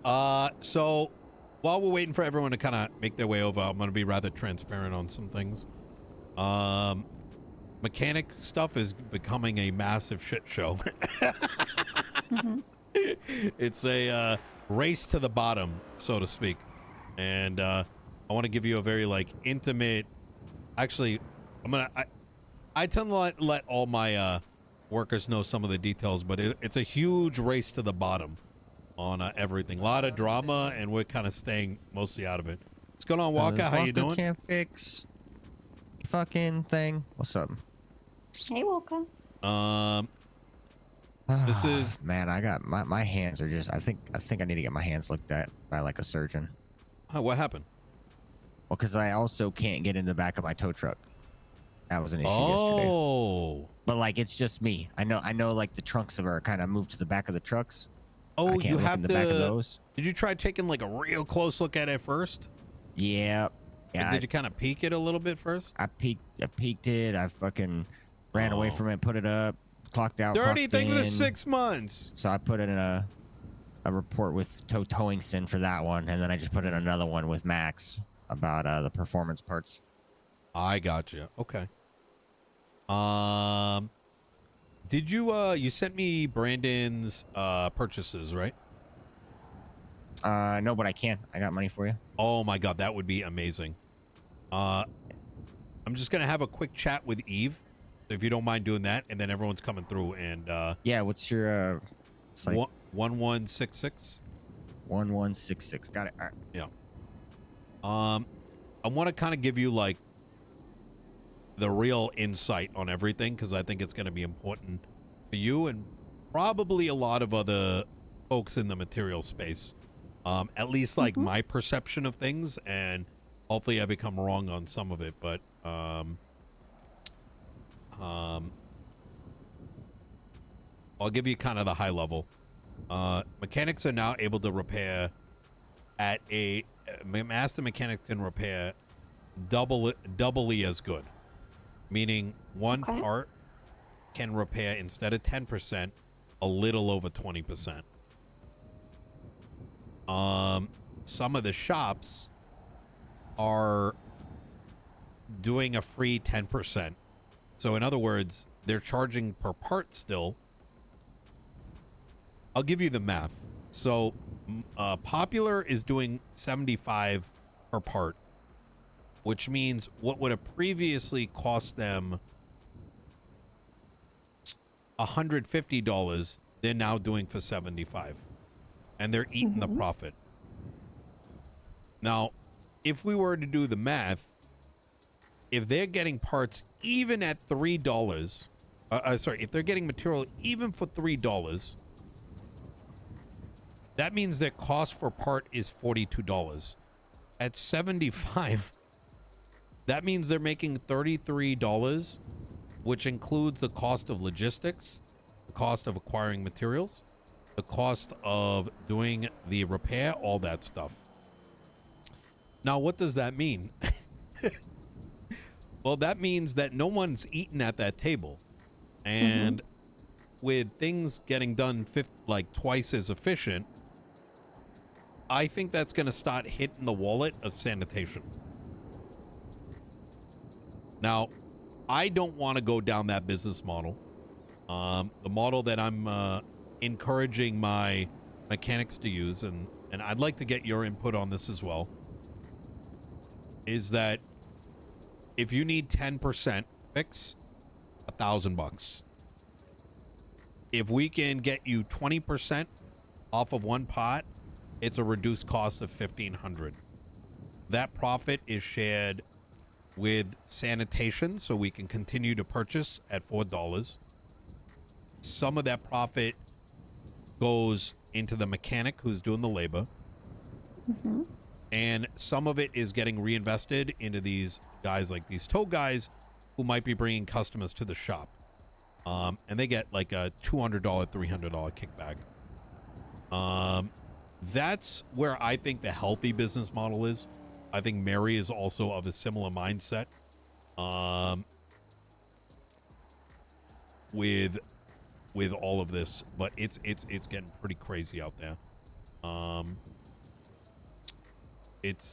So while we're waiting for everyone to kind of make their way over, I'm going to be rather transparent on some things. Mechanic stuff is becoming a massive shit show. It's a race to the bottom, so to speak. And I want to give you a very like intimate. Actually, I tend to let all my workers know some of the details, but it's a huge race to the bottom on everything. A lot of drama, and we're kind of staying mostly out of it. What's going on, Walker? How you doing? Can't fix fucking thing. What's up? Hey, Walker. This is man. I got my hands are just. I think I need to get my hands looked at by like a surgeon. what happened? Well, because I also can't get in the back of my tow truck. That was an issue yesterday. Oh, But like it's just me. I know. Like the trunks are kind of moved to the back of the trucks. oh, I can't you look have in the to. back of those. Did you try taking like a real close look at it first? Yeah. Yeah. Did you kind of peek it a little bit first? I peeked it. I fucking ran away from it. Put it up. Clocked out. Dirty clocked thing in. for the 6 months. So I put in a report with towing sin for that one, and then I just put in another one with Max about the performance parts. I got you. Okay. Did you sent me Brandon's purchases, right? No, but I can. I got money for you. Oh my god, that would be amazing. I'm just gonna have a quick chat with Eve, if you don't mind doing that, and then everyone's coming through. And yeah, what's your it's like 1166? 1166. Got it. All right. Yeah. I want to kind of give you like the real insight on everything, because I think it's going to be important for you and probably a lot of other folks in the material space. At least like my perception of things, and hopefully I become wrong on some of it, but I'll give you kind of the high level. Mechanics are now able to repair at a master mechanic can repair doubly as good, meaning one part can repair instead of 10% a little over 20%. Some of the shops are doing a free 10%. So in other words, they're charging per part still. I'll give you the math. So Popular is doing 75 per part, which means what would have previously cost them $150, they're now doing for 75, and they're eating the profit. Now, if we were to do the math, if they're getting parts even at $3, if they're getting material even for $3, that means their cost for part is $42. At 75, that means they're making $33, which includes the cost of logistics, the cost of acquiring materials, the cost of doing the repair, all that stuff. Now, what does that mean? Well, that means that no one's eating at that table. And with things getting done like twice as efficient, I think that's going to start hitting the wallet of sanitation. Now, I don't want to go down that business model. The model that I'm encouraging my mechanics to use, and I'd like to get your input on this as well, is that if you need 10% fix, $1,000. If we can get you 20% off of one pot, it's a reduced cost of $1,500. That profit is shared with sanitation, so we can continue to purchase at $4. Some of that profit goes into the mechanic who's doing the labor, and some of it is getting reinvested into these guys, like these tow guys who might be bringing customers to the shop, and they get like a $200, $300 kickback. That's where I think the healthy business model is. I think Mary is also of a similar mindset, with all of this, but it's getting pretty crazy out there. Um, it's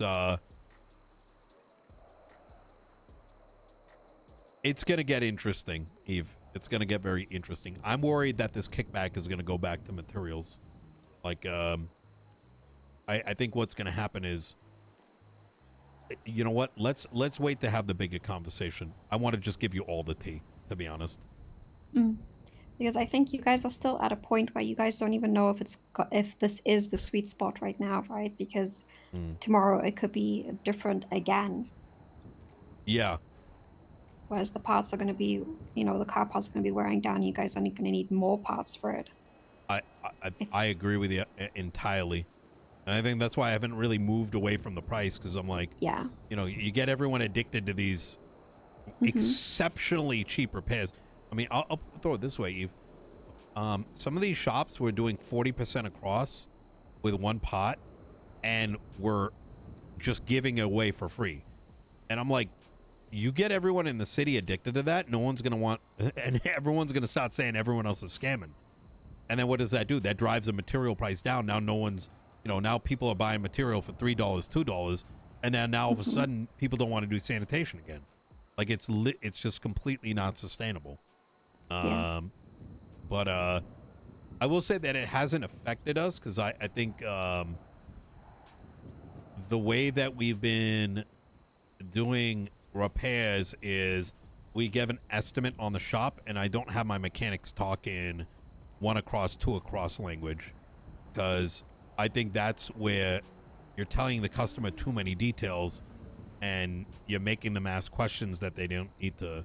gonna get interesting, Eve. It's gonna get very interesting. I'm worried that this kickback is gonna go back to materials. Like, I think what's gonna happen is, you know what? Let's wait to have the bigger conversation. I want to just give you all the tea, to be honest. Mm. Because I think you guys are still at a point where you guys don't even know if this is the sweet spot right now, right? Because Mm. tomorrow it could be different again. Yeah, Whereas the parts are going to be, the car parts are going to be wearing down. You guys are going to need more parts for it. I agree with you entirely, and I think that's why I haven't really moved away from the price, because I'm like, Yeah. you know, you get everyone addicted to these exceptionally cheap repairs. I mean, I'll throw it this way, Eve. Some of these shops were doing 40% across with one pot, and were just giving it away for free. And I'm like, you get everyone in the city addicted to that, no one's gonna want, and everyone's gonna start saying everyone else is scamming. And then what does that do? That drives the material price down. Now no one's, now people are buying material for $3, $2, and then now all of a sudden people don't want to do sanitation again. Like it's just completely not sustainable. Yeah. But I will say that it hasn't affected us, because I think the way that we've been doing repairs is we give an estimate on the shop, and I don't have my mechanics talk in one across, two across language, because I think that's where you're telling the customer too many details and you're making them ask questions that they don't need to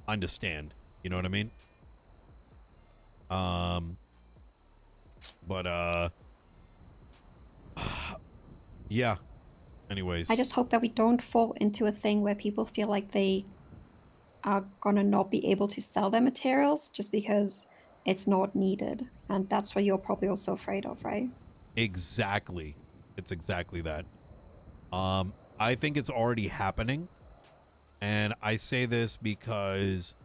understand. You know what I mean? But yeah. Anyways, I just hope that we don't fall into a thing where people feel like they are going to not be able to sell their materials just because it's not needed. And that's what you're probably also afraid of, right? exactly. It's exactly that. I think it's already happening. And I say this because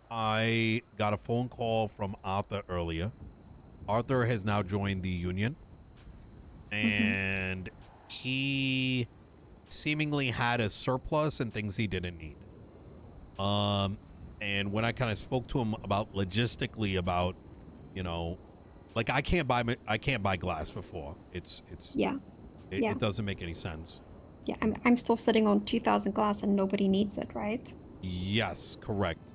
I got a phone call from Arthur earlier. Arthur has now joined the union, and he seemingly had a surplus and things he didn't need. And when I kind of spoke to him about logistically about, like I can't buy glass for four. Yeah. It doesn't make any sense. Yeah, I'm still sitting on 2,000 glass and nobody needs it, right? Yes, correct.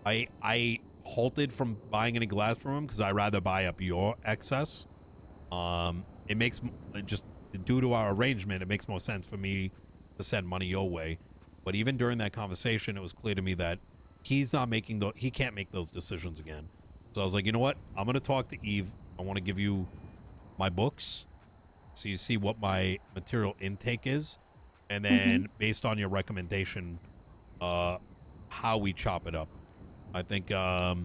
I halted from buying any glass from him because I rather buy up your excess. It makes just due to our arrangement, it makes more sense for me to send money your way. But even during that conversation, it was clear to me that he's not making he can't make those decisions again. So I was like, you know what? I'm gonna talk to Eve. I want to give you my books so you see what my material intake is, and then based on your recommendation, how we chop it up. I think So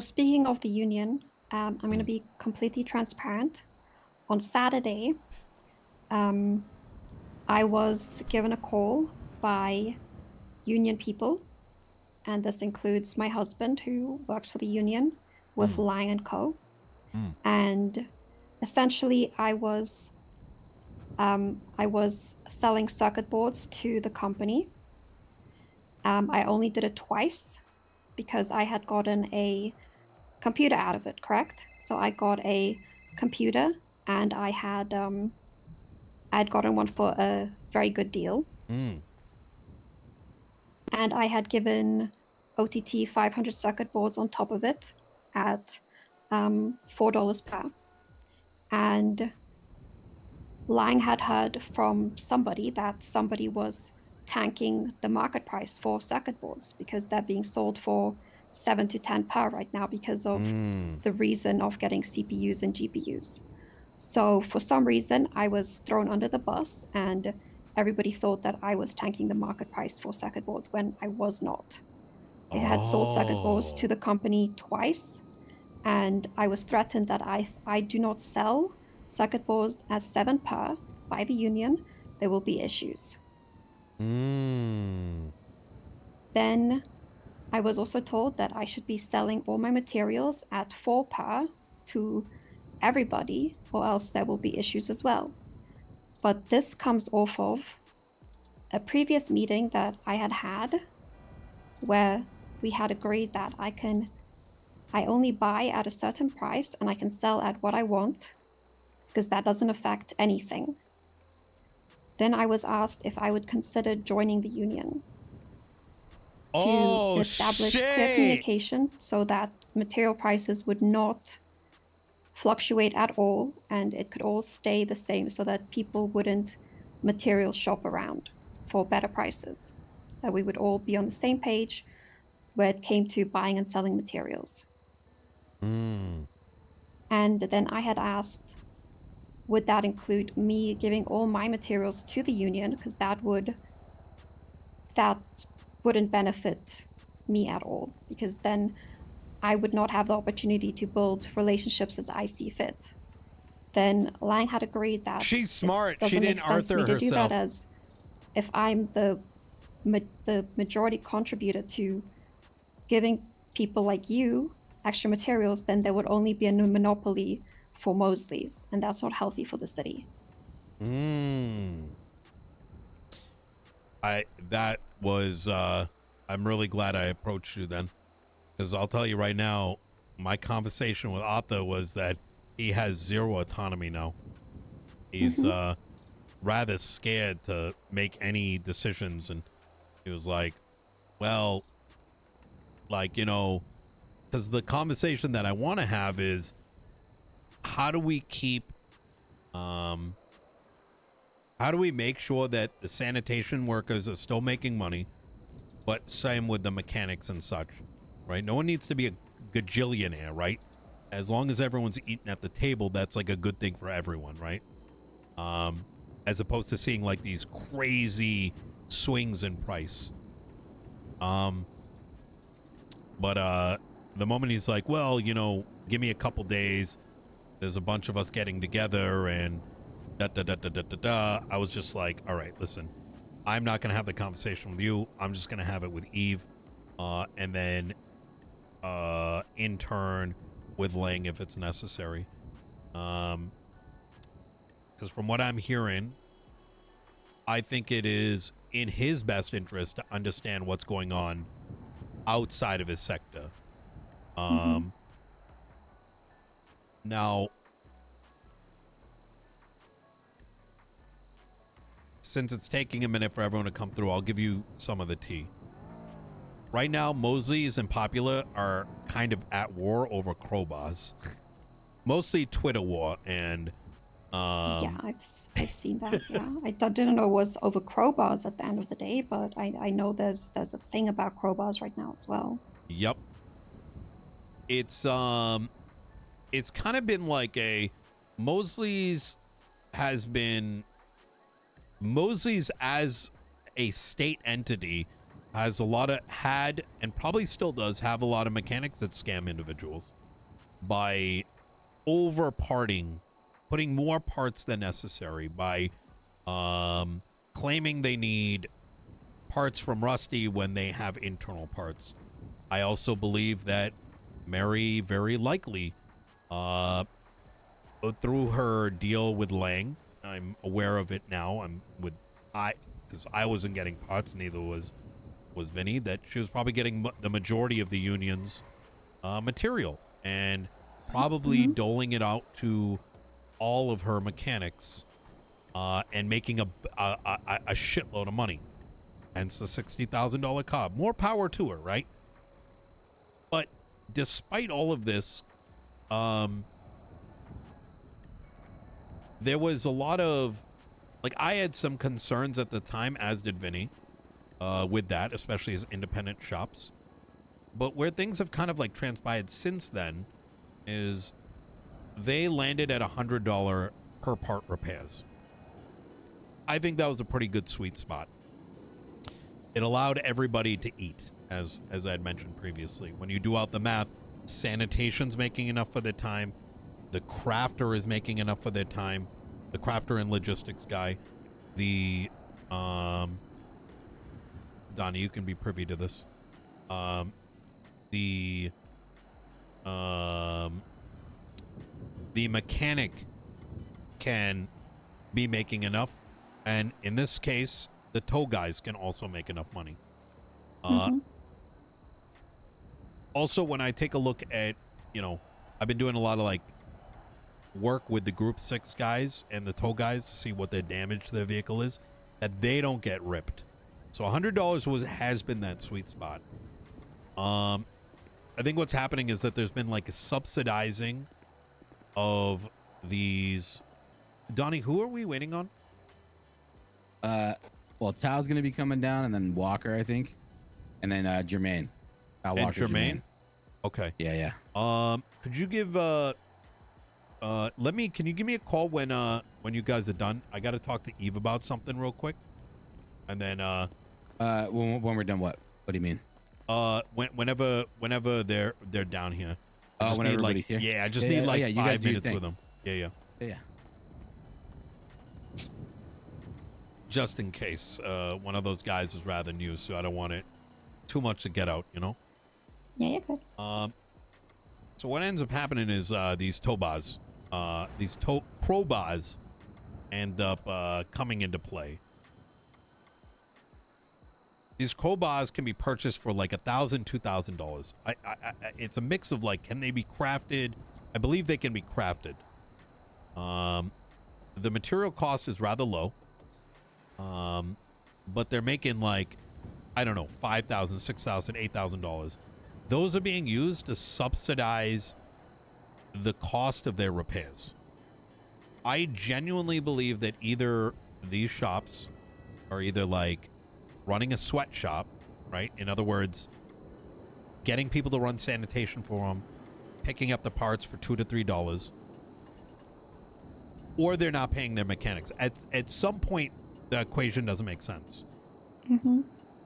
speaking of the union, I'm going to be completely transparent. On Saturday, I was given a call by union people, and this includes my husband who works for the union with Lang and Co. And essentially, I was selling circuit boards to the company. I only did it twice because I had gotten a computer out of it, correct? So I got a computer, and I had gotten one for a very good deal. And I had given OTT 500 circuit boards on top of it at $4 per. And Lang had heard from somebody that somebody was tanking the market price for circuit boards because they're being sold for 7 to 10 per right now because of the reason of getting CPUs and GPUs. So for some reason, I was thrown under the bus, and everybody thought that I was tanking the market price for circuit boards when I was not. I had sold circuit boards to the company twice, and I was threatened that I do not sell circuit boards as 7 per by the union, there will be issues. Then I was also told that I should be selling all my materials at 4 per to everybody, or else there will be issues as well. But this comes off of a previous meeting that I had where we had agreed that I only buy at a certain price and I can sell at what I want because that doesn't affect anything. Then I was asked if I would consider joining the union to establish clear communication so that material prices would not fluctuate at all and it could all stay the same so that people wouldn't material shop around for better prices, that we would all be on the same page where it came to buying and selling materials. Mm. And then I had asked, would that include me giving all my materials to the union? Because that wouldn't benefit me at all, because then I would not have the opportunity to build relationships as I see fit. Then Lang had agreed that She's smart. it doesn't She make didn't sense for me Arthur to do herself. that, as if I'm the majority contributor to giving people like you extra materials, then there would only be a monopoly for Mosley's, and that's not healthy for the city. That was I'm really glad I approached you then, because I'll tell you right now, my conversation with Arthur was that he has zero autonomy now. He's rather scared to make any decisions, and he was like, well, like, you know, because the conversation that I want to have is, how do we keep how do we make sure that the sanitation workers are still making money, but same with the mechanics and such, right? No one needs to be a gajillionaire, right? As long as everyone's eating at the table, that's like a good thing for everyone, right? As opposed to seeing like these crazy swings in price. But the moment he's like, well, you know, give me a couple days, there's a bunch of us getting together and I was just like, all right, listen, I'm not going to have the conversation with you. I'm just going to have it with Eve. And then in turn with Lang if it's necessary. Because from what I'm hearing, I think it is in his best interest to understand what's going on outside of his sector. Now, since it's taking a minute for everyone to come through, I'll give you some of the tea. Right now, Mosley's and Popular are kind of at war over crowbars. Mostly Twitter war, and yeah, I've seen that. Yeah, I didn't know it was over crowbars at the end of the day, but I know there's a thing about crowbars right now as well. Yep. It's kind of been like a Mosley's as a state entity has had and probably still does have a lot of mechanics that scam individuals by over-parting, putting more parts than necessary, by claiming they need parts from Rusty when they have internal parts. I also believe that Mary very likely, through her deal with Lang, I'm aware of it now. Because I wasn't getting parts, neither was Vinny, that she was probably getting the majority of the union's material and probably doling it out to all of her mechanics and making a shitload of money. Hence the $60,000 cob. More power to her, right? But despite all of this, there was a lot of, like, I had some concerns at the time, as did Vinny, with that, especially as independent shops. But where things have kind of like transpired since then is they landed at $100 per part repairs. I think that was a pretty good sweet spot. It allowed everybody to eat, as I had mentioned previously. When you do out the math, sanitation's making enough for their time. The crafter is making enough for their time. The crafter and logistics guy. The Donnie, you can be privy to this. The the mechanic can be making enough, and in this case, the tow guys can also make enough money. Also, when I take a look at, you know, I've been doing a lot of like work with the Group 6 guys and the tow guys to see what the damage to their vehicle is, that they don't get ripped. So $100 has been that sweet spot. I think what's happening is that there's been like a subsidizing of these. Donnie, who are we waiting on? Well, Tao's gonna be coming down, and then Walker, I think, and then Jermaine. And Walker, Jermaine? Okay. Yeah. Could you give can you give me a call when you guys are done? I got to talk to Eve about something real quick. And then when we're done, what do you mean? Whenever they're down here. Oh, when everybody's here. here. Yeah, I just need like you guys 5 do your minutes thing. with them. Yeah. Just in case one of those guys is rather new, so I don't want it too much to get out, you know? Yeah, you're good. So what ends up happening is these crowbars end up coming into play. These crowbars can be purchased for like $1,000, $2,000. It's a mix of like, can they be crafted? I believe they can be crafted. The material cost is rather low. But they're making like, I don't know, $5,000, $6,000, $8,000. Those are being used to subsidize the cost of their repairs. I genuinely believe that either these shops are either like running a sweatshop, right? In other words, getting people to run sanitation for them, picking up the parts for $2 to $3, or they're not paying their mechanics. At some point, the equation doesn't make sense.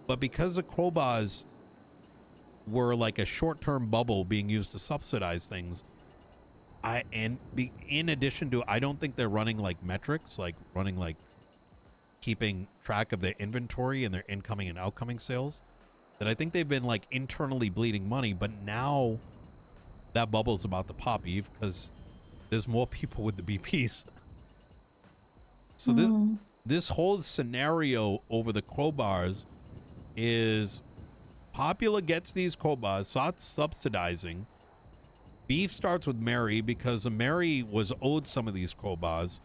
But because the crowbars were like a short-term bubble being used to subsidize things, in addition to, I don't think they're running like metrics, like running like keeping track of their inventory and their incoming and outcoming sales, that I think they've been like internally bleeding money. But now that bubble's about to pop, Eve, because there's more people with the BPs. So this whole scenario over the crowbars is Popular gets these crowbars, starts subsidizing. Beef starts with Mary because Mary was owed some of these crowbars.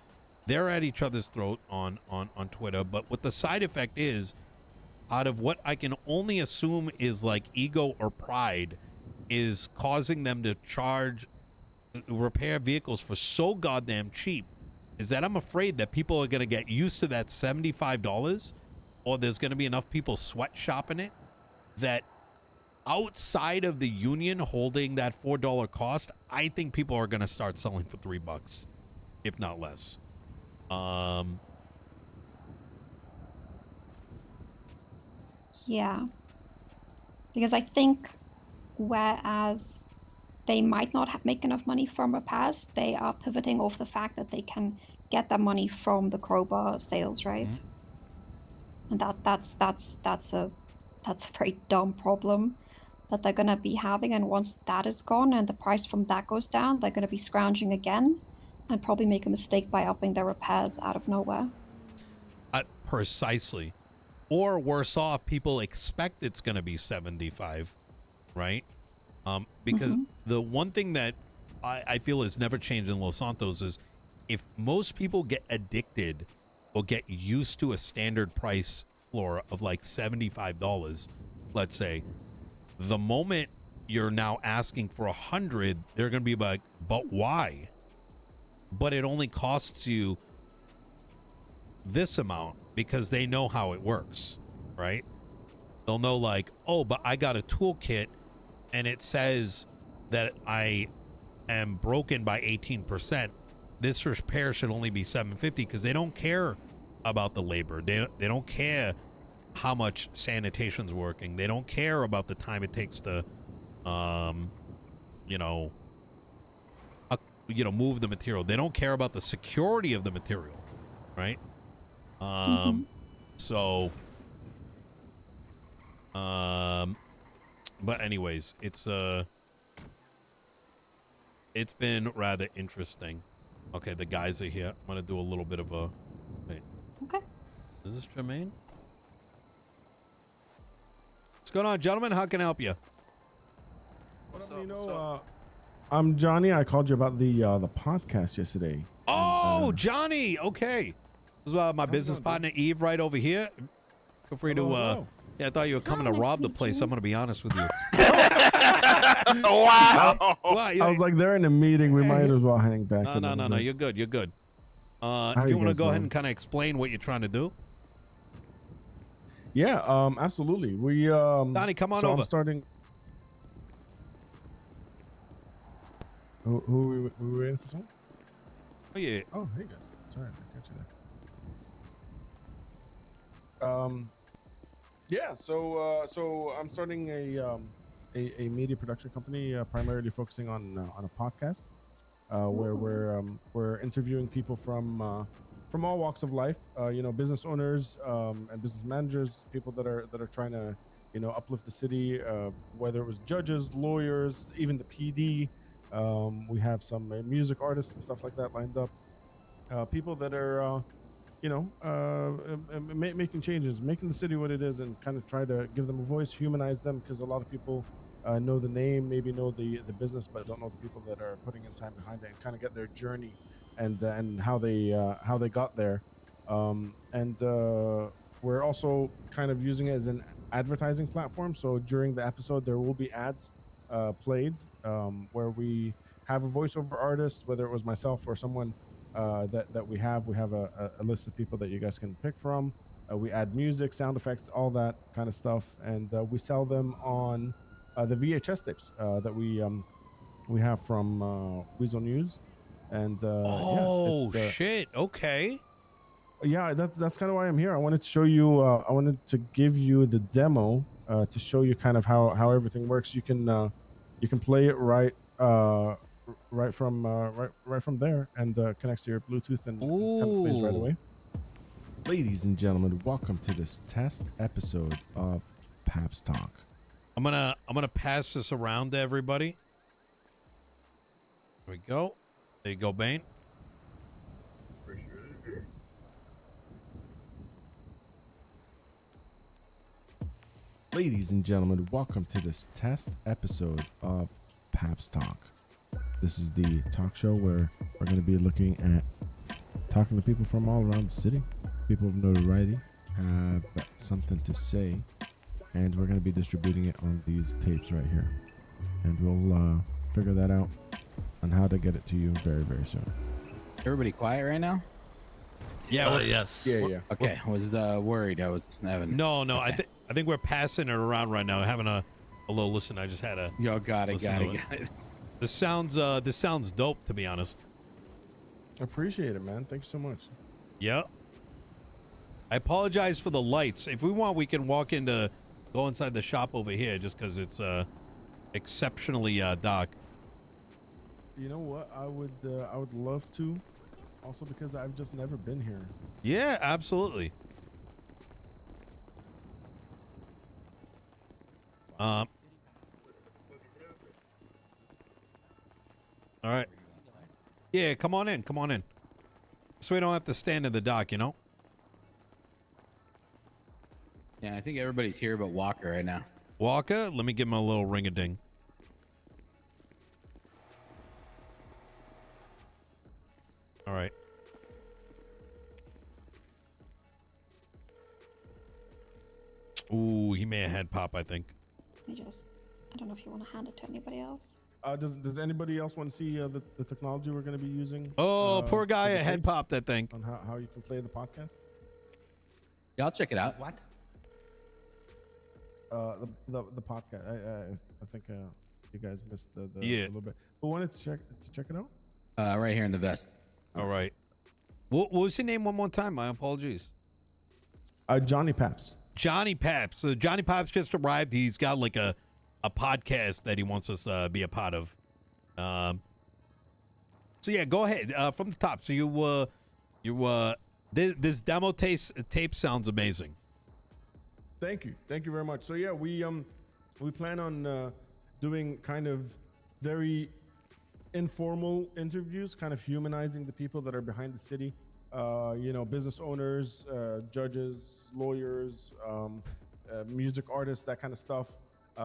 They're at each other's throat on Twitter. But what the side effect is, out of what I can only assume is like ego or pride, is causing them to repair vehicles for so goddamn cheap, is that I'm afraid that people are going to get used to that $75, or there's going to be enough people sweatshopping it that outside of the union holding that $4 cost, I think people are going to start selling for $3, if not less. Yeah. Because I think whereas they might not make enough money from repairs, they are pivoting off the fact that they can get that money from the crowbar sales, right? Mm-hmm. And that's a very dumb problem that they're going to be having. And once that is gone and the price from that goes down, they're going to be scrounging again and probably make a mistake by upping their repairs out of nowhere. Precisely. Or worse off, people expect it's going to be 75, right? Because the one thing that I feel has never changed in Los Santos is if most people get addicted or get used to a standard price floor of like $75, let's say, the moment you're now asking for 100, they're going to be like, but why? But it only costs you this amount because they know how it works, right? They'll know like, oh, but I got a toolkit and it says that I am broken by 18%. This repair should only be $750 because they don't care about the labor. They don't care how much sanitation's working. They don't care about the time it takes to, move the material. They don't care about the security of the material, right? But anyways, it's it's been rather interesting. Okay, the guys are here. I'm gonna do a little bit of a. Wait, Okay. is this Jermaine? What's going on, gentlemen? How can I help you? What up, Nino? I'm Johnny. I called you about the podcast yesterday. Oh, Johnny. Okay. This is my business partner, Eve, right over here. Feel free to. hello. Yeah, I thought you were coming to Nice rob to the meet place. you. I'm gonna be honest with you. Wow. Well, I was like, they're in a meeting. We might as well hang back. no. You're good. You're good. If you you want to guys go ahead doing? and kind of explain what you're trying to do, Yeah, absolutely. We Donnie, come on so over. I'm starting. Who we were in for something? Oh yeah. Oh, hey guys. Sorry, I got you there. Yeah. So I'm starting a media production company, primarily focusing on a podcast, where we're interviewing people from all walks of life. Business owners and business managers, people that are trying to uplift the city. Whether it was judges, lawyers, even the PD. We have some music artists and stuff like that lined up. People that are making changes, making the city what it is, and kind of try to give them a voice, humanize them, because a lot of people know the name, maybe know the business, but don't know the people that are putting in time behind it, and kind of get their journey and how they got there. We're also kind of using it as an advertising platform. So during the episode, there will be ads played, where we have a voiceover artist, whether it was myself or someone that we have a list of people that you guys can pick from. We add music, sound effects, all that kind of stuff, and we sell them on the VHS tapes that we have from Weasel News. And Oh shit. Okay. yeah, that's kind of why I'm here. I wanted to show you. I wanted to give you the demo to show you kind of how everything works. You can play it right from there, and connects to your Bluetooth and kind of plays right Ooh. away. Ladies and gentlemen, welcome to this test episode of Paps Talk. I'm gonna pass this around to everybody. There we go. There you go, Bane. Ladies and gentlemen, welcome to this test episode of Paps Talk. This is the talk show where we're going to be looking at talking to people from all around the city. People of notoriety have something to say, and we're going to be distributing it on these tapes right here. And we'll figure that out on how to get it to you very, very soon. Everybody quiet right now? Yeah. Yes. Yeah. Okay, I was worried. I was having. No. Okay. I think we're passing it around right now. Having a little listen. I just had a. Yo, got it. Listen to it. This sounds dope, to be honest. Appreciate it, man. Thank you so much. Yeah. I apologize for the lights. If we want, we can go inside the shop over here, just because it's exceptionally dark. You know what? I would love to, also because I've just never been here. Yeah, absolutely. All right. Yeah, come on in. So we don't have to stand in the dock, you know? Yeah, I think everybody's here but Walker right now. Walker, let me give him a little ring-a-ding. All right. Ooh, he may have had pop, I think. I don't know if you want to hand it to anybody else. Does anybody else want to see the technology we're going to be using? Oh, poor for guy, the a head tapes popped, I think. on how you can play the podcast? Yeah, I'll check it out. What? The podcast. I think you guys missed the Yeah. a little bit. Who wanted to check it out? Right here in the vest. All right. What was your name one more time? My apologies. Johnny Paps. Johnny Paps. So Johnny Paps just arrived. He's got like a podcast that he wants us to be a part of. So yeah, go ahead from the top. So this demo tape sounds amazing. Thank you very much. So yeah, we plan on doing kind of very informal interviews, kind of humanizing the people that are behind the city. Business owners, judges, lawyers, music artists, that kind of stuff.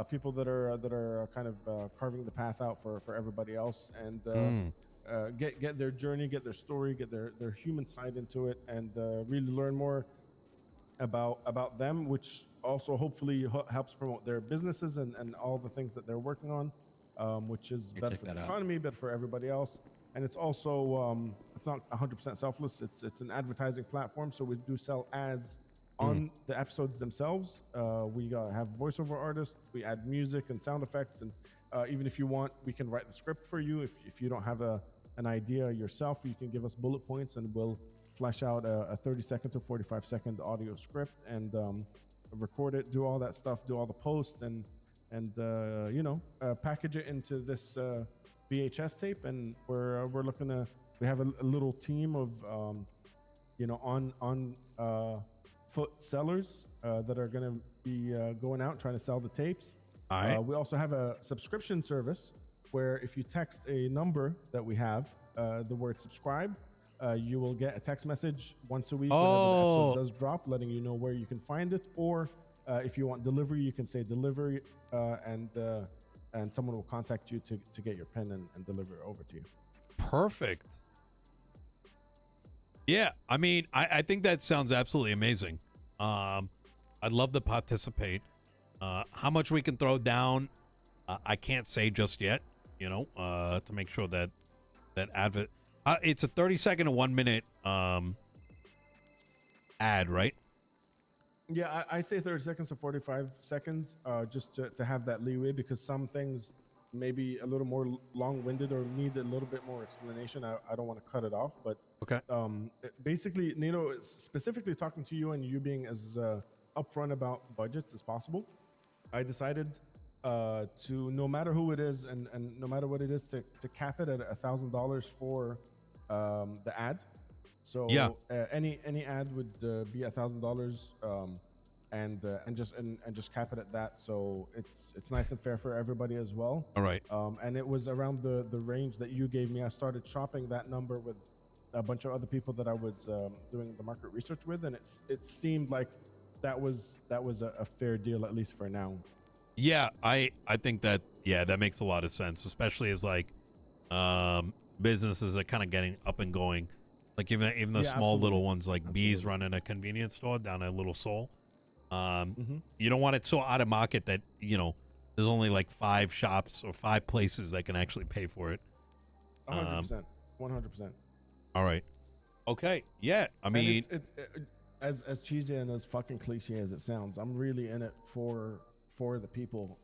People that are kind of carving the path out for everybody else, and get their journey, get their story, get their human side into it, and really learn more about them, which also hopefully helps promote their businesses and all the things that they're working on, which is better for the economy, better for everybody else. And it's also it's not 100% selfless. It's an advertising platform, so we do sell ads on the episodes themselves. We have voiceover artists. We add music and sound effects, and even if you want, we can write the script for you. If you don't have an idea yourself, you can give us bullet points, and we'll flesh out a 30-second to 45-second audio script and record it, do all that stuff, do all the posts, and package it into this VHS tape. And we're looking to, we have a little team of on foot sellers that are going to be going out trying to sell the tapes. All right. We also have a subscription service where if you text a number that we have, the word subscribe, you will get a text message once a week whenever the episode does drop, letting you know where you can find it. Or if you want delivery, you can say delivery, and someone will contact you to get your pen and deliver it over to you. Perfect. Yeah, I mean, I think that sounds absolutely amazing. I'd love to participate. How much we can throw down, I can't say just yet, to make sure that advert. It's a 30-second to 1 minute ad, right? Yeah, I say 30 seconds to 45 seconds, just to have that leeway, because some things may be a little more long-winded or need a little bit more explanation. I don't want to cut it off, but okay. Basically, Nino is specifically talking to you, and you being as upfront about budgets as possible. I decided to, no matter who it is and no matter what it is, to cap it at $1,000 for the ad. So yeah. Any ad would be $1,000, and just cap it at that. So it's nice and fair for everybody as well. All right. And it was around the range that you gave me. I started shopping that number with a bunch of other people that I was doing the market research with, and it seemed like that was a fair deal, at least for now. Yeah, I think that makes a lot of sense, especially as like businesses are kind of getting up and going. Like even the small absolutely. little ones, like Bees running a convenience store down at Little Seoul. You don't want it so out of market that there's only like 5 shops or 5 places that can actually pay for it. 100%. 100%. All right. Okay. Yeah. I mean, as cheesy and as fucking cliche as it sounds, I'm really in it for the people.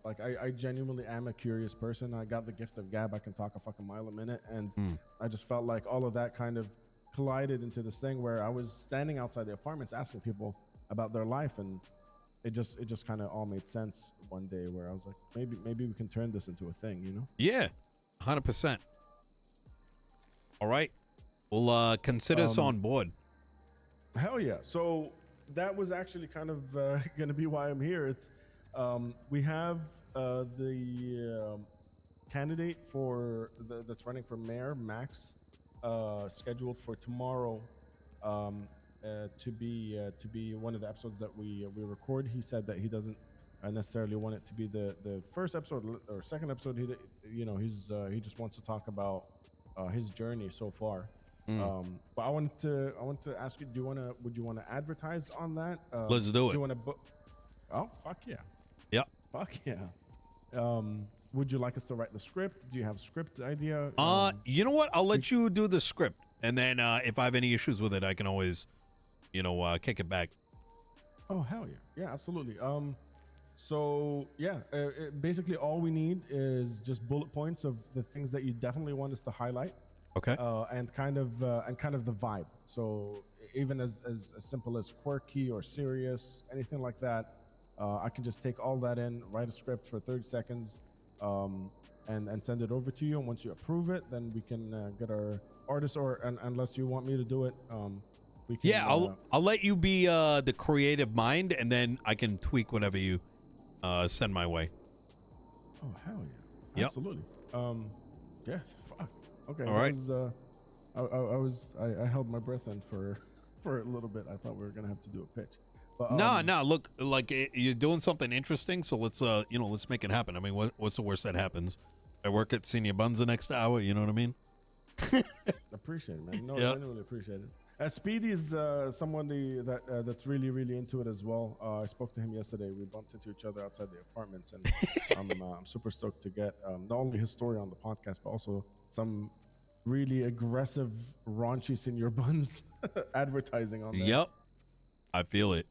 Like I genuinely am a curious person. I got the gift of gab. I can talk a fucking mile a minute, and I just felt like all of that kind of collided into this thing where I was standing outside the apartments asking people about their life, and it just kind of all made sense one day where I was like, maybe we can turn this into a thing, Yeah, 100%. All right, we'll consider us on board. Hell yeah. So that was actually kind of going to be why I'm here. It's we have the candidate for that's running for mayor, Max, scheduled for tomorrow to be one of the episodes that we record. He said that he doesn't necessarily want it to be the first episode or second episode. He just wants to talk about his journey so far. But I want to ask you, would you want to advertise on that? Let's do it. Do you want to book? Oh, fuck yeah. Yep. Fuck yeah. Would you like us to write the script? Do you have a script idea? You know what? I'll let you do the script, and then if I have any issues with it, I can always, kick it back. Oh hell yeah, yeah, absolutely. So yeah, basically all we need is just bullet points of the things that you definitely want us to highlight. Okay. And kind of the vibe. So even as simple as quirky or serious, anything like that, I can just take all that in, write a script for 30 seconds, and send it over to you. And once you approve it, then we can get our artist, unless you want me to do it, we can. Yeah, I'll let you be the creative mind, and then I can tweak whatever you send my way. Oh hell yeah! Yep. Absolutely. Yeah. Fuck. Okay. All right. I held my breath in for for a little bit. I thought we were gonna have to do a pitch. But No, no. Look, like you're doing something interesting, so let's let's make it happen. I mean, what's the worst that happens? I work at Senior Buns the next hour. You know what I mean? Appreciate it, man. No, Yeah. genuinely appreciate it. Speedy is somebody that's really into it as well. I spoke to him yesterday. We bumped into each other outside the apartments, and I'm super stoked to get not only his story on the podcast, but also some really aggressive, raunchy Senior Buns advertising on there. Yep. I feel it.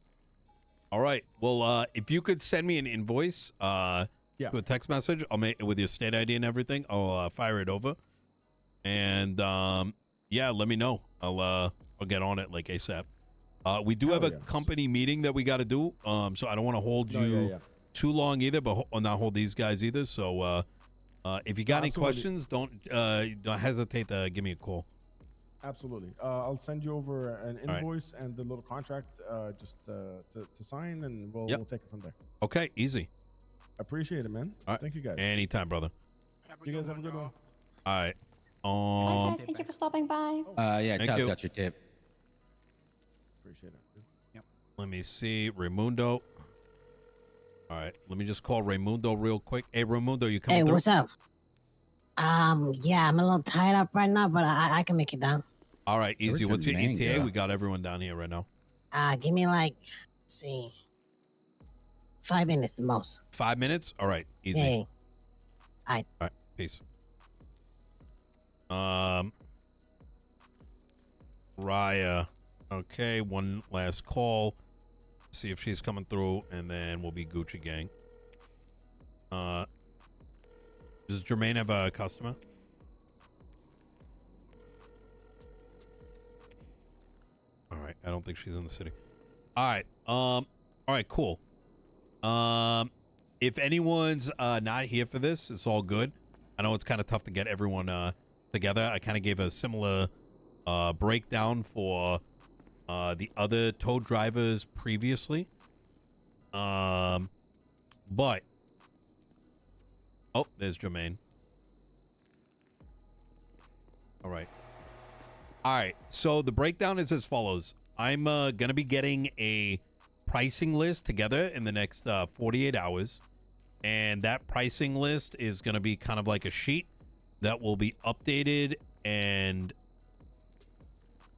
All right. Well, if you could send me an invoice Yeah. to a text message, I'll make it with your state ID and everything. I'll fire it over. And yeah, let me know. I'll get on it like ASAP. We do Hell have a yes. company meeting that we got to do. So I don't want to hold No, you yeah. too long either, but not hold these guys either. So if you got any Absolutely. questions, don't hesitate to give me a call. Absolutely. I'll send you over an right. invoice and the little contract just to sign, and we'll take it from there. Okay, easy. Appreciate it, man. All right. Thank you, guys. Anytime, brother. You guys have a good one. All right. Bye, guys. Thank you for stopping by. Yeah, Thank Cal's you. got your tip. Appreciate it. Let me see. Raimundo. All right. Let me just call Raimundo real quick. Hey, Raimundo, you coming Hey, through? what's up? Yeah, I'm a little tied up right now, but I can make it down. All right, easy. Where's What's your your man ETA? go? We got everyone down here right now. Give me like, let's see, 5 minutes the most. 5 minutes? All right, easy. Hey, All right, peace. Raya. Okay, one last call. See if she's coming through, and then we'll be Gucci gang. Does Jermaine have a customer? All right, I don't think she's in the city. All right, all right, cool. If anyone's not here for this, it's all good. I know it's kind of tough to get everyone together. I kind of gave a similar breakdown for the other tow drivers previously. But oh, there's Jermaine. All right. All right. So the breakdown is as follows. I'm gonna be getting a pricing list together in the next 48 hours, and that pricing list is gonna be kind of like a sheet that will be updated and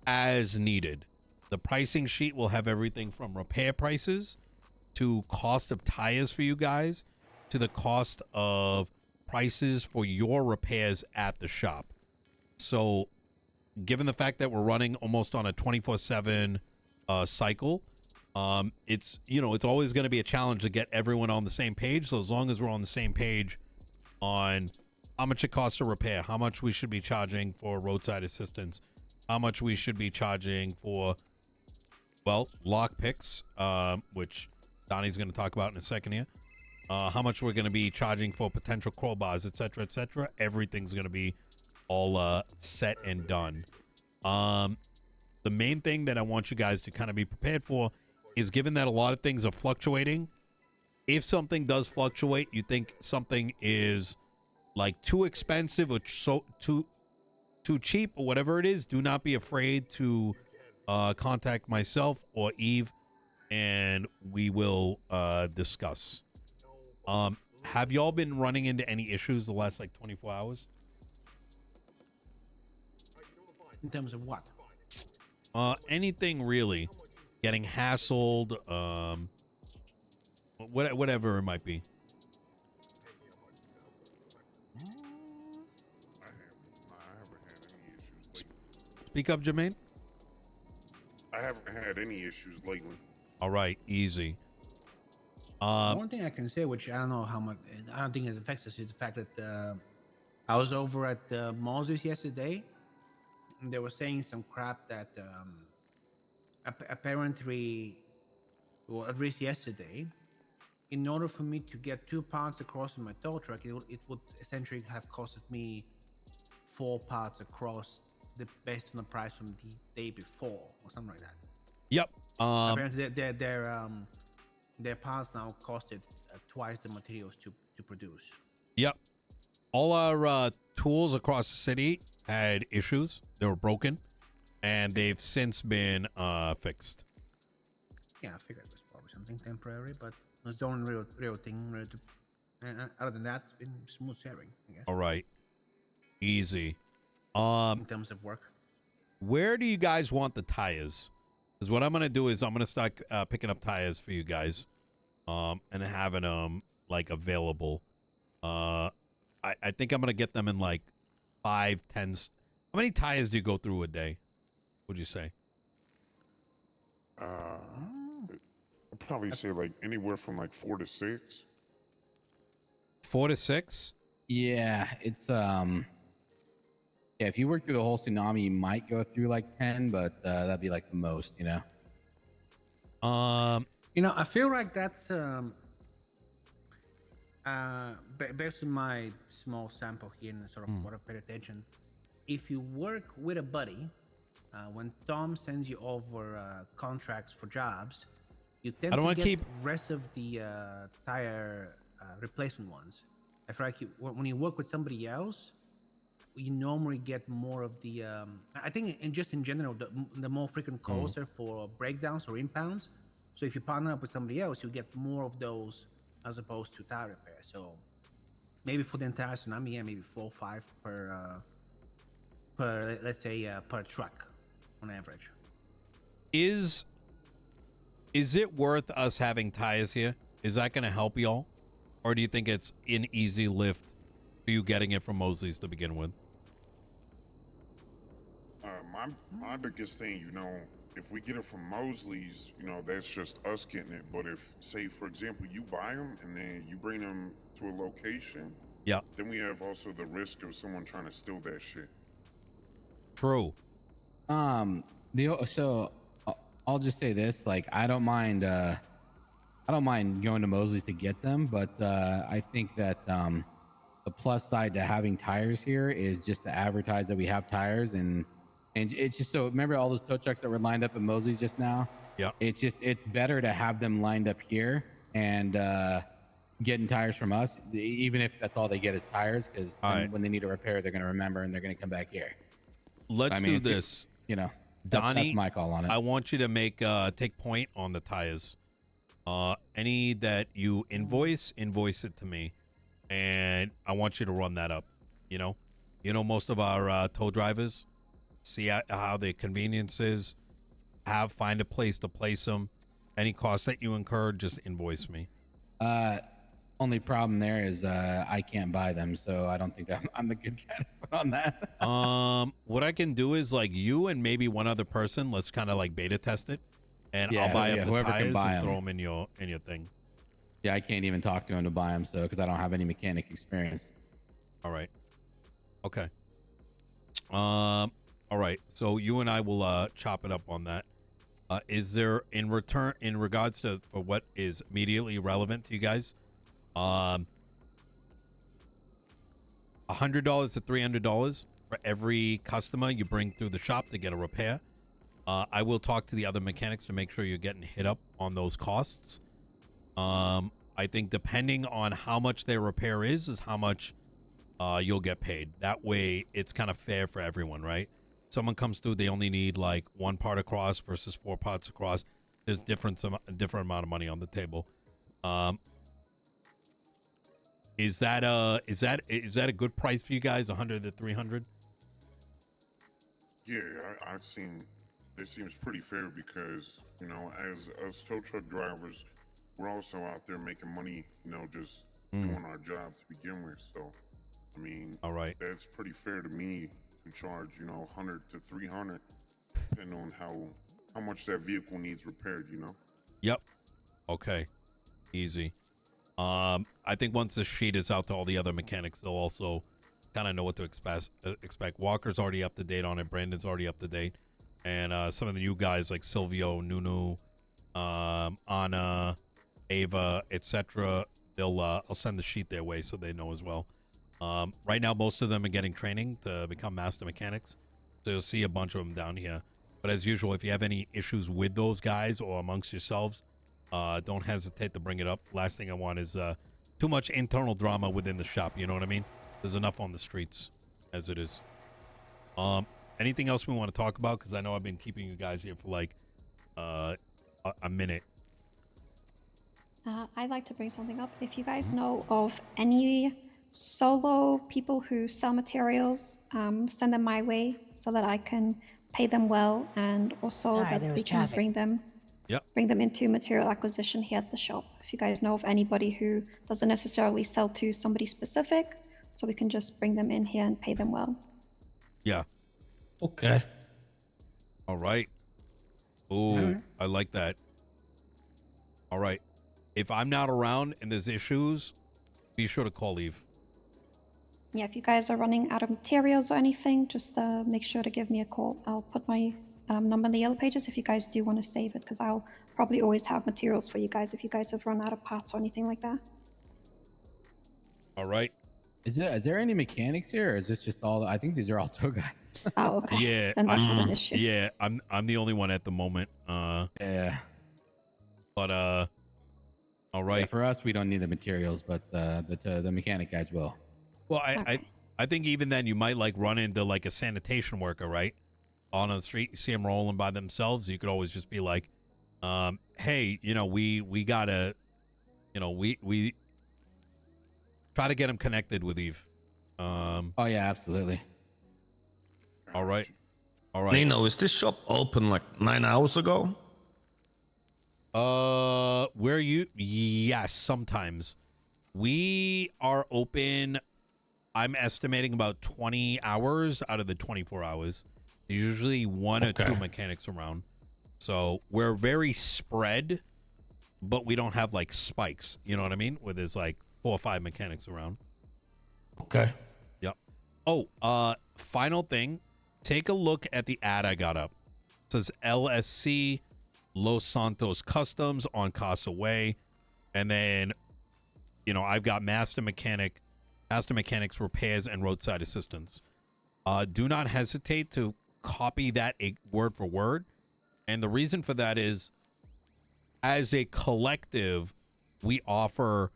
as needed. The pricing sheet will have everything from repair prices to cost of tires for you guys to the cost of prices for your repairs at the shop. So given the fact that we're running almost on a 24/7 cycle, it's, you know, it's always going to be a challenge to get everyone on the same page. So as long as we're on the same page on how much it costs to repair, how much we should be charging for roadside assistance, how much we should be charging for, well, lock picks, which Donnie's going to talk about in a second here, how much we're going to be charging for potential crowbars, etc., etc. Everything's going to be all set and done. The main thing that I want you guys to kind of be prepared for is, given that a lot of things are fluctuating, if something does fluctuate, you think something is like too expensive or too cheap or whatever it is, do not be afraid to contact myself or Eve, and we will discuss. Have y'all been running into any issues the last like 24 hours? In terms of what? Anything really. Getting hassled, whatever it might be. I haven't had any issues lately. Speak up, Jermaine. I haven't had any issues lately. All right, easy. One thing I can say, which I don't know how much, I don't think it affects us, is the fact that I was over at Moses yesterday, and they were saying some crap that apparently, well, at least yesterday, in order for me to get 2 parts across in my tow truck, it would essentially have costed me 4 parts across, based on the price from the day before, or something like that. Yep. Apparently, their parts now costed twice the materials to produce. Yep. All our tools across the city had issues. They were broken, and they've since been fixed. Yeah, I figured it was probably something temporary, but it was the only real thing. And other than that, it's been smooth sailing, I guess, All right. Easy. in terms of work. Where do you guys want the tires? Because what I'm gonna do is I'm gonna start picking up tires for you guys, and having them like available. I think I'm gonna get them in like 5, 10. How many tires do you go through a day? Would you say? I'd probably say like anywhere from like 4 to 6. 4 to 6. Yeah, it's yeah, if you work through the whole tsunami, you might go through like 10, but that'd be like the most, you know. I feel like that's based on my small sample here and sort of what I've paid attention. If you work with a buddy, when Tom sends you over contracts for jobs, you tend I don't to wanna get keep- the rest of the tire replacement ones. I feel like when you work with somebody else, you normally get more of the. I think, just in general, the more frequent calls are for breakdowns or impounds. So if you partner up with somebody else, you get more of those as opposed to tire repair. So maybe for the entire tsunami, yeah, maybe 4 or 5 per let's say per truck on average. Is it worth us having tires here? Is that gonna help y'all, or do you think it's an easy lift for you getting it from Mosley's to begin with? My biggest thing, if we get it from Mosley's, that's just us getting it. But if, say, for example, you buy them and then you bring them to a location, Yeah. then we have also the risk of someone trying to steal that shit. True. So I'll just say this: like, I don't mind going to Mosley's to get them, but I think that the plus side to having tires here is just to advertise that we have tires, and it's just so. Remember all those tow trucks that were lined up at Mosley's just now? Yeah. It's better to have them lined up here and getting tires from us, even if that's all they get is tires, because right. when they need a repair, they're going to remember and they're going to come back here. Let's I mean, do it's this. You know, Donnie, that's my call on it. I want you to take point on the tires. Any that you invoice it to me, and I want you to run that up. You know most of our tow drivers see how the convenience is. Find a place to place them. Any costs that you incur, just invoice me. Only problem there is I can't buy them, so I don't think that I'm the good guy to put on that. What I can do is like you and maybe one other person. Let's kind of like beta test it, and Yeah, I'll buy up the whoever can tires buy and 'em. throw them in your thing. Yeah, I can't even talk to him to buy them, so because I don't have any mechanic experience. All right. Okay. All right. So you and I will chop it up on that. Is there in regards to for what is immediately relevant to you guys? $100 to $300 for every customer you bring through the shop to get a repair. I will talk to the other mechanics to make sure you're getting hit up on those costs. I think depending on how much their repair is how much you'll get paid. That way it's kind of fair for everyone, right? Someone comes through, they only need like 1 part across versus 4 parts across. There's a different amount of money on the table. Is that a good price for you guys? 100 to 300? Yeah, it seems pretty fair because, as us tow truck drivers, we're also out there making money, just doing our job to begin with. So, I mean, all right, that's pretty fair to me to charge, 100 to 300, depending on how much that vehicle needs repaired, Yep. Okay. Easy. I think once this sheet is out to all the other mechanics, they'll also kind of know what to expect. Walker's already up to date on it. Brandon's already up to date. And some of the new guys like Silvio, Nino, Anna, Ava, etc. I'll send the sheet their way so they know as well. Right now, most of them are getting training to become master mechanics. So you'll see a bunch of them down here. But as usual, if you have any issues with those guys or amongst yourselves, don't hesitate to bring it up. Last thing I want is too much internal drama within the shop. You know what I mean? There's enough on the streets as it is. Anything else we want to talk about? Because I know I've been keeping you guys here for like a minute. I'd like to bring something up. If you guys know of any solo people who sell materials, send them my way so that I can pay them well, and also Sorry, there that was we can traffic. bring them into material acquisition here at the shop. If you guys know of anybody who doesn't necessarily sell to somebody specific, so we can just bring them in here and pay them well. Yeah. Okay. All right. Ooh, I like that. All right. If I'm not around and there's issues, be sure to call Eve. Yeah, if you guys are running out of materials or anything, just make sure to give me a call. I'll put my number in the yellow pages if you guys do want to save it, because I'll probably always have materials for you guys if you guys have run out of parts or anything like that. All right. Is there any mechanics here, or is this just all? I think these are all tow guys. Oh, okay. Yeah. Then that's not an issue. Yeah, I'm the only one at the moment. Yeah. But all right. Yeah, for us, we don't need the materials, but the mechanic guys will. Well, Okay. I think even then you might like run into like a sanitation worker, right? On the street, you see them rolling by themselves. You could always just be like, hey, you know, we gotta, you know, we try to get them connected with Eve. Oh yeah, absolutely. All right. All right. Nino, is this shop open like 9 hours ago? Where you? Yes, sometimes. We are open, I'm estimating about 20 hours out of the 24 hours. There's usually one or two mechanics around. So we're very spread, but we don't have like spikes. You know what I mean? Where there's like 4 or 5 mechanics around. Okay. Yep. Oh, final thing. Take a look at the ad I got up. It says LSC Los Santos Customs on Casa Way. And then, you know, I've got Master Mechanics repairs and roadside assistance. Do not hesitate to copy that word for word. And the reason for that is, as a collective, we offer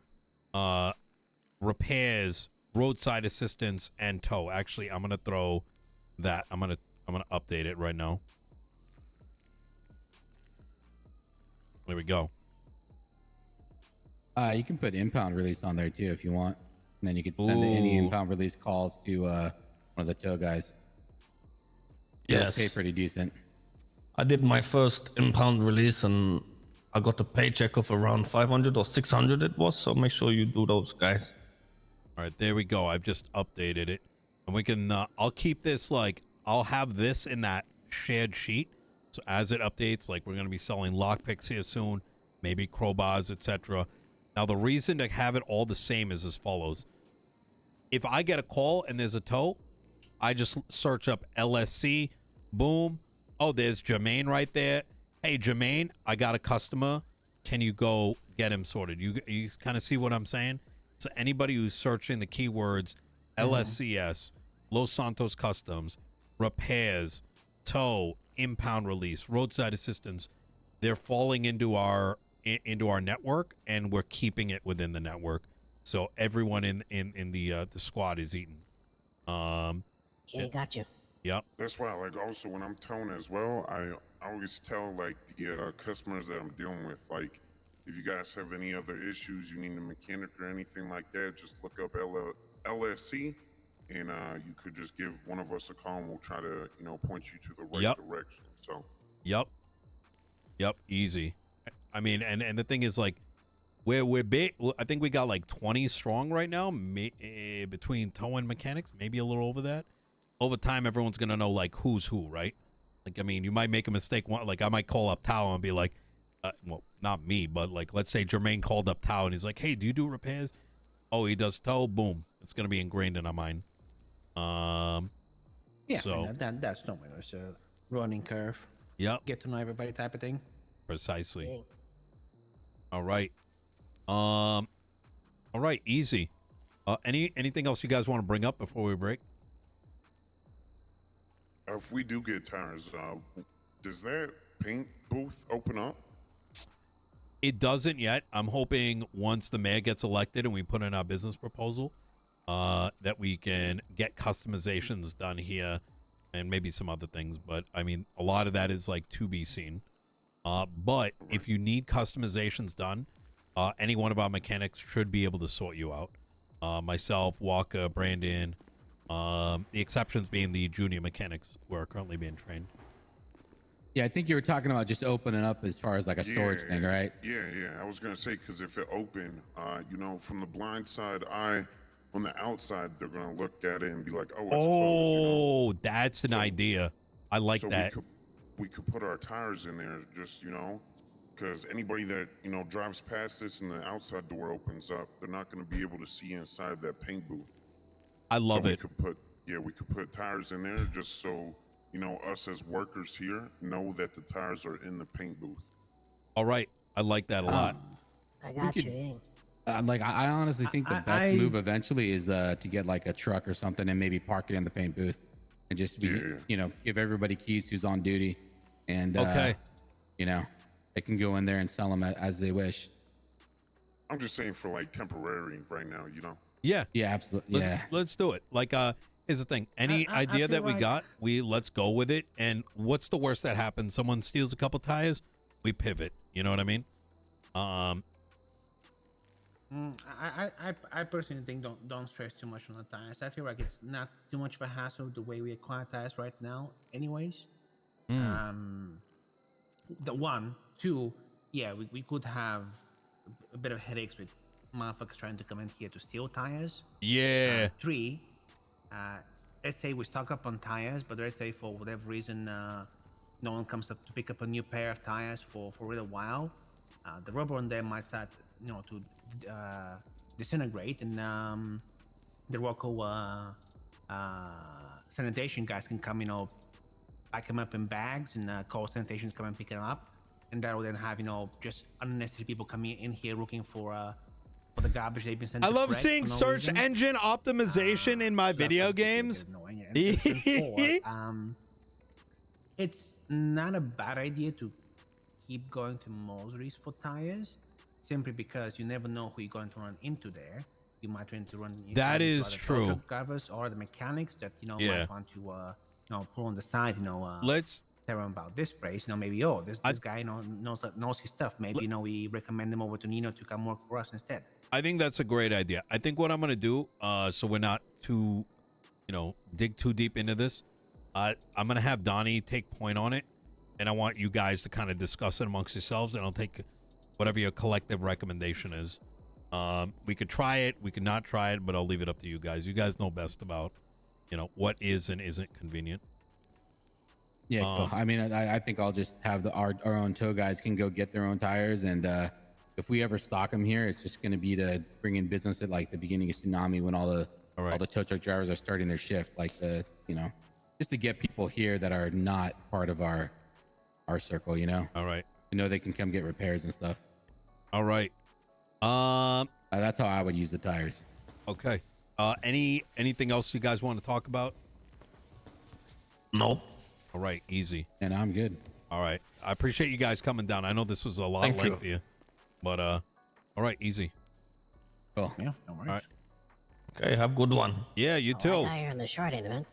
repairs, roadside assistance, and tow. Actually, I'm gonna throw that. I'm gonna update it right now. There we go. You can put impound release on there too if you want, and then you can send any impound release calls to one of the tow guys. Yes. Pay pretty decent. I did my first impound release and I got a paycheck of around 500 or 600 it was. So make sure you do those, guys. All right, there we go. I've just updated it, and we can. I'll keep this like I'll have this in that shared sheet. So as it updates, like we're gonna be selling lockpicks here soon, maybe crowbars, etc. Now the reason to have it all the same is as follows: if I get a call and there's a tow, I just search up LSC. Boom. Oh, there's Jermaine right there. Hey, Jermaine, I got a customer. Can you go get him sorted? You kind of see what I'm saying? So anybody who's searching the keywords LSCS, Los Santos Customs, repairs, tow, impound release, roadside assistance, they're falling into our network, and we're keeping it within the network. So everyone in the squad is eaten. Yeah, got you. Yep. That's why, like, also when I'm towing as well, I always tell like the customers that I'm dealing with, like, if you guys have any other issues, you need a mechanic or anything like that, just look up LSC, and you could just give one of us a call, and we'll try to, you know, point you to the right direction. So. Yep. Easy. I mean, and the thing is, like, we're big. I think we got like 20 strong right now, between tow and mechanics, maybe a little over that. Over time, everyone's gonna know like who's who, right? Like, I mean, you might make a mistake. Like, I might call up Tao and be like, well, not me, but like, let's say Jermaine called up Tao and he's like, hey, do you do repairs? Oh, he does tow. Boom. It's gonna be ingrained in our mind. Yeah, So that's normal. It's a running curve. Yep. Get to know everybody type of thing. Precisely. Yeah. All right. All right. Easy. Anything else you guys want to bring up before we break? If we do get tires, does that paint booth open up? It doesn't yet. I'm hoping once the mayor gets elected and we put in our business proposal, that we can get customizations done here, and maybe some other things. But I mean, a lot of that is like to be seen. But if you need customizations done, any one of our mechanics should be able to sort you out. Myself, Walker, Brandon, the exceptions being the junior mechanics who are currently being trained. Yeah, I think you were talking about just opening up as far as like a storage thing, right? Yeah. I was gonna say, because if it open, you know, from the blind side eye, on the outside, they're gonna look at it and be like, "Oh, it's closed." You know? That's an idea. I like that. We could put our tires in there, just, you know, because anybody that, you know, drives past this and the outside door opens up, they're not going to be able to see inside that paint booth. I love it. We could put tires in there just so, you know, us as workers here know that the tires are in the paint booth. All right. I like that a lot. I got you. Like, I honestly think the best move eventually is to get like a truck or something and maybe park it in the paint booth and just be, you know, give everybody keys who's on duty. And, you know, they can go in there and sell them as they wish. I'm just saying for like temporary right now, you know? Yeah. Yeah, absolutely. Let's do it. Like, here's the thing. Any idea that we got, let's go with it. And what's the worst that happens? Someone steals a couple tires, we pivot. You know what I mean? I personally think don't stress too much on the tires. I feel like it's not too much of a hassle the way we acquire tires right now anyways. The 1, 2, yeah, we could have a bit of headaches with motherfuckers trying to come in here to steal tires. Yeah. 3, let's say we stock up on tires, but let's say for whatever reason no one comes up to pick up a new pair of tires for a little while. The rubber on them might start, you know, to disintegrate, and the local sanitation guys can come, you know, pack them up in bags and call sanitation to come and pick them up, and that will then have, you know, just unnecessary people coming in here looking for the garbage they've been sent. I love seeing search engine optimization in my video games. It's not a bad idea to keep going to Mosley's for tires, simply because you never know who you're going to run into there. You might run into that is true. Drivers or the mechanics that, you know, might want to you know, pull on the side, you know, let's tell them about this place, you know, maybe this guy, you know, knows his stuff. Maybe, you know, we recommend them over to Nino to come work for us instead. I think that's a great idea. I think what I'm gonna do, so we're not too, you know, dig too deep into this, I'm gonna have Donnie take point on it, and I want you guys to kind of discuss it amongst yourselves, and I'll take whatever your collective recommendation is. We could try it, we could not try it, but I'll leave it up to you guys. You guys know best about, you know, what is and isn't convenient. Yeah, cool. I mean, I think I'll just have our own tow guys can go get their own tires, and if we ever stock them here, it's just going to be to bring in business at like the beginning of Tsunami when all the tow truck drivers are starting their shift, like you know, just to get people here that are not part of our circle, you know. All right. You know, they can come get repairs and stuff. All right. That's how I would use the tires. Okay. Anything else you guys want to talk about? Nope. All right, easy. And I'm good. All right. I appreciate you guys coming down. I know this was a lot lengthier, but all right, easy. Cool. Yeah, no worries. All right. Okay, have a good one. Yeah, you too. Now you're on the short end, man.